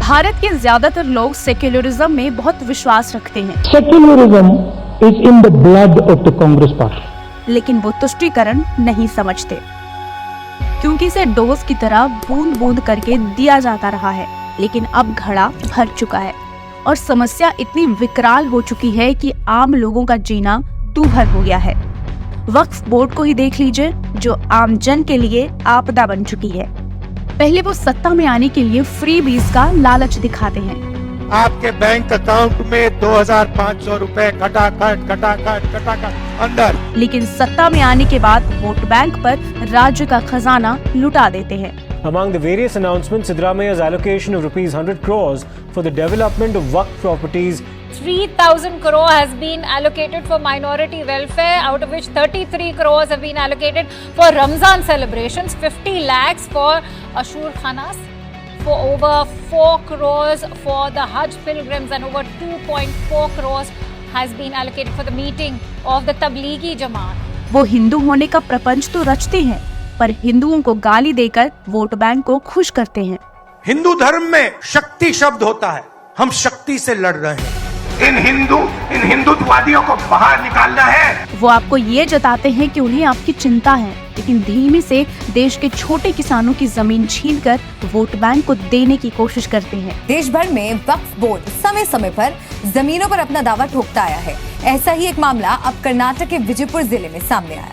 भारत के ज्यादातर लोग सेक्युलरिज्म में बहुत विश्वास रखते हैं। Secularism is in the blood of the Congress party. लेकिन वो तुष्टीकरण नहीं समझते, क्योंकि इसे डोज की तरह बूंद बूंद करके दिया जाता रहा है। लेकिन अब घड़ा भर चुका है और समस्या इतनी विकराल हो चुकी है कि आम लोगों का जीना दूभर हो गया है। वक्फ बोर्ड को ही देख लीजिए, जो आम जन के लिए आपदा बन चुकी है। पहले वो सत्ता में आने के लिए फ्री बीज का लालच दिखाते हैं। आपके बैंक अकाउंट में 2500 रुपए खटाखट अंदर। लेकिन सत्ता में आने के बाद वोट बैंक पर राज्य का खजाना लुटा देते हैं। Among the various announcements, Siddharamayya's allocation of rupees 100 crores for the development of Waqf properties. 3,000 crore has been allocated for minority welfare, out of which 33 crores have been allocated for Ramzan celebrations, 50 lakhs for Ashur Khanas, for over 4 crores for the Hajj pilgrims, and over 2.4 crores has been allocated for the meeting of the Tablighi Jamaat. वो हिंदू होने का प्रपंच तो रचते हैं, पर हिंदुओं को गाली देकर वोट बैंक को खुश करते हैं। हिंदू धर्म में शक्ति शब्द होता है, हम शक्ति से लड़ रहे हैं। इन हिंदुत्ववादियों को बाहर निकालना है। वो आपको ये जताते हैं कि उन्हें आपकी चिंता है, लेकिन धीमे से देश के छोटे किसानों की जमीन छीनकर वोट बैंक को देने की कोशिश करते हैं। देश भर में वक्फ बोर्ड समय समय पर जमीनों पर अपना दावा ठोकता आया है। ऐसा ही एक मामला अब कर्नाटक के विजयपुर जिले में सामने आया।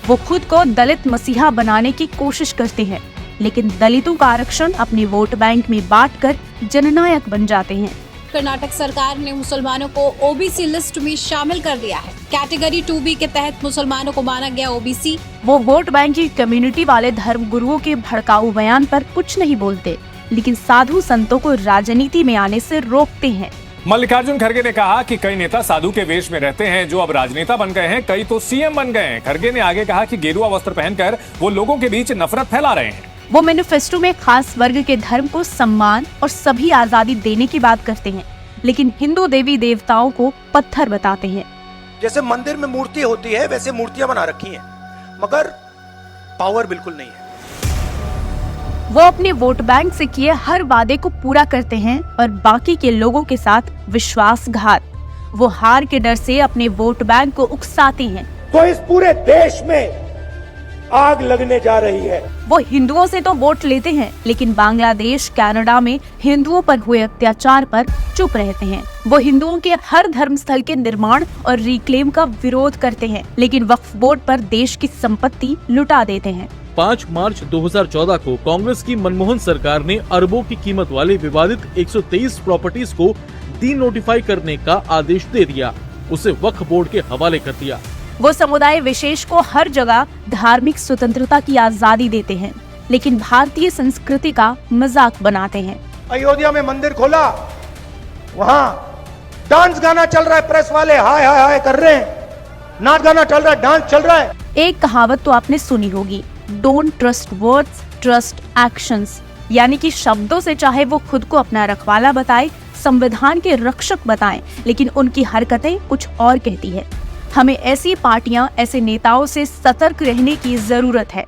वो खुद को दलित मसीहा बनाने की कोशिश करते हैं, लेकिन दलितों का आरक्षण अपने वोट बैंक में बांटकर जननायक बन जाते हैं। कर्नाटक सरकार ने मुसलमानों को ओबीसी लिस्ट में शामिल कर दिया है। कैटेगरी 2B के तहत मुसलमानों को माना गया ओबीसी। वो वोट बैंक की कम्युनिटी वाले धर्म गुरुओं के भड़काऊ बयान पर कुछ नहीं बोलते, लेकिन साधु संतों को राजनीति में आने से रोकते हैं। मल्लिकार्जुन खड़गे ने कहा कि कई नेता साधु के वेश में रहते हैं जो अब राजनेता बन गए हैं, कई तो सीएम बन गए हैं। खड़गे ने आगे कहा कि गेरुआ वस्त्र पहनकर वो लोगों के बीच नफरत फैला रहे हैं। वो मैनिफेस्टो में खास वर्ग के धर्म को सम्मान और सभी आजादी देने की बात करते हैं, लेकिन हिंदू देवी देवताओं को पत्थर बताते हैं। जैसे मंदिर में मूर्ति होती है वैसे मूर्तियां बना रखी हैं, मगर पावर बिल्कुल नहीं है। वो अपने वोट बैंक से किए हर वादे को पूरा करते हैं और बाकी के लोगों के साथ विश्वासघात। वो हार के डर से अपने वोट बैंक को उकसाते हैं। तो इस पूरे देश में आग लगने जा रही है। वो हिंदुओं से तो वोट लेते हैं, लेकिन बांग्लादेश, कनाडा में हिंदुओं पर हुए अत्याचार पर चुप रहते हैं। वो हिंदुओं के हर धर्म स्थल के निर्माण और रिक्लेम का विरोध करते हैं, लेकिन वक्फ बोर्ड पर देश की संपत्ति लुटा देते हैं। 5 मार्च 2014 को कांग्रेस की मनमोहन सरकार ने अरबों की कीमत वाले विवादित 123 प्रॉपर्टीज को डी नोटिफाई करने का आदेश दे दिया, उसे वक्फ बोर्ड के हवाले कर दिया। वो समुदाय विशेष को हर जगह धार्मिक स्वतंत्रता की आजादी देते हैं, लेकिन भारतीय संस्कृति का मजाक बनाते हैं। अयोध्या में मंदिर खोला, वहाँ डांस गाना चल रहा है, प्रेस वाले हाय हाय हाय कर रहे हैं, नाच गाना चल रहा है, डांस चल रहा है। एक कहावत तो आपने सुनी होगी, don't trust words, trust actions. यानी कि शब्दों से चाहे वो खुद को अपना रखवाला बताए, संविधान के रक्षक बताएं, लेकिन उनकी हरकतें कुछ और कहती है। हमें ऐसी पार्टियां, ऐसे नेताओं से सतर्क रहने की जरूरत है।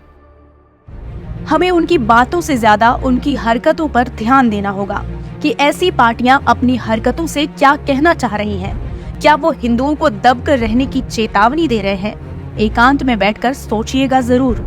हमें उनकी बातों से ज्यादा उनकी हरकतों पर ध्यान देना होगा कि ऐसी पार्टियां अपनी हरकतों से क्या कहना चाह रही हैं। क्या वो हिंदुओं को दबकर रहने की चेतावनी दे रहे हैं? एकांत में बैठकर सोचिएगा जरूर।